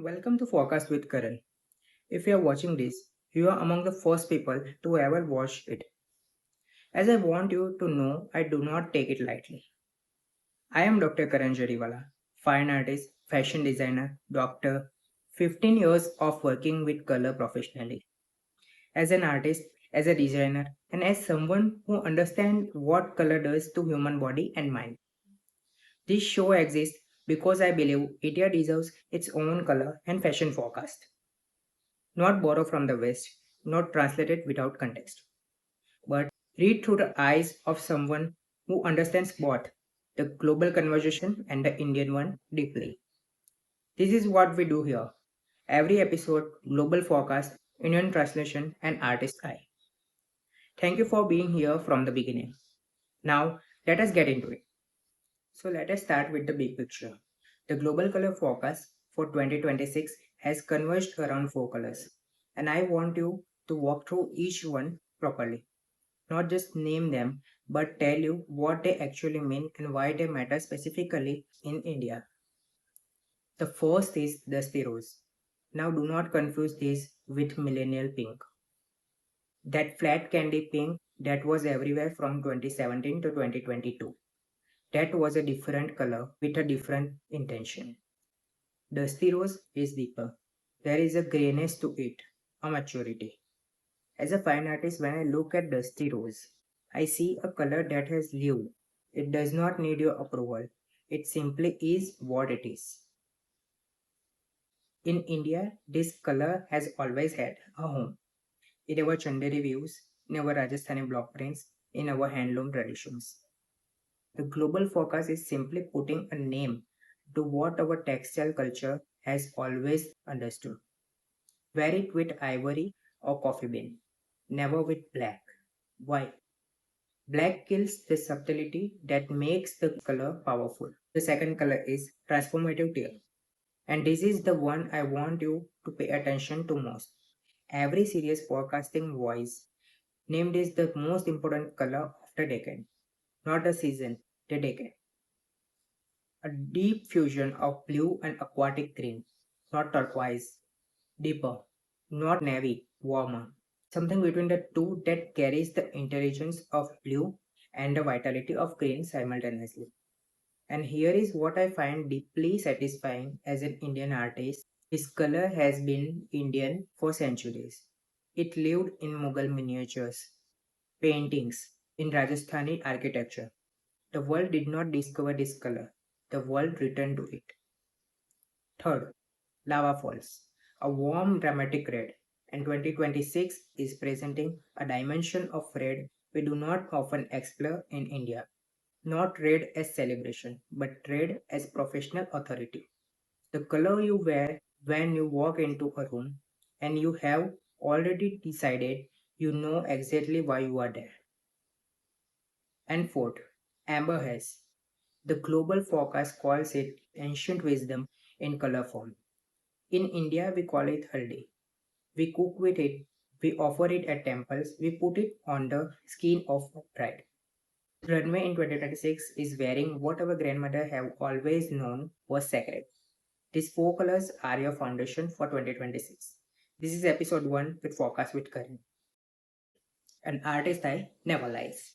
Welcome to Forecast with Karan. If you are watching this, you are among the first people to ever watch it. As I want you to know, I do not take it lightly. I am Dr. Karan Jariwala, fine artist, fashion designer, doctor, 15 years of working with color professionally. As an artist, as a designer, and as someone who understands what color does to human body and mind. This show exists because I believe India deserves its own color and fashion forecast. Not borrow from the West, not translate it without context, but read through the eyes of someone who understands both the global conversation and the Indian one deeply. This is what we do here. Every episode, global forecast, Indian translation, and artist eye. Thank you for being here from the beginning. Now, let us get into it. So, let us start with the big picture. The global color forecast for 2026 has converged around four colors, and I want you to walk through each one properly. Not just name them, but tell you what they actually mean and why they matter specifically in India. The first is Dusty Rose. Now, do not confuse this with millennial pink. That flat candy pink that was everywhere from 2017 to 2022. That was a different color with a different intention. Dusty Rose is deeper. There is a grayness to it, a maturity. As a fine artist, when I look at Dusty Rose, I see a color that has lived. It does not need your approval. It simply is what it is. In India, this color has always had a home. In our Chanderi views, in our Rajasthani block prints, in our handloom traditions. The global focus is simply putting a name to what our textile culture has always understood. Wear it with ivory or coffee bean, never with black. Why? Black kills the subtlety that makes the color powerful. The second color is transformative teal. And this is the one I want you to pay attention to most. Every serious forecasting voice named is the most important color of the decade. Not the season, the decade. A deep fusion of blue and aquatic green. Not turquoise. Deeper. Not navy, warmer. Something between the two that carries the intelligence of blue and the vitality of green simultaneously. And here is what I find deeply satisfying as an Indian artist. This color has been Indian for centuries. It lived in Mughal miniatures, paintings, in Rajasthani architecture. The world did not discover this color. The world returned to it. Third, Lava Falls, a warm dramatic red, and 2026 is presenting a dimension of red we do not often explore in India. Not red as celebration, but red as professional authority. The color you wear when you walk into a room and you have already decided you know exactly why you are there. And fourth, Amber Haze. The global forecast calls it ancient wisdom in color form. In India, we call it haldi. We cook with it, we offer it at temples, we put it on the skin of a bride. Runway in 2026 is wearing what our grandmother have always known was sacred. These four colors are your foundation for 2026. This is episode 1 with Forecast with Karan. An artist eye never lies.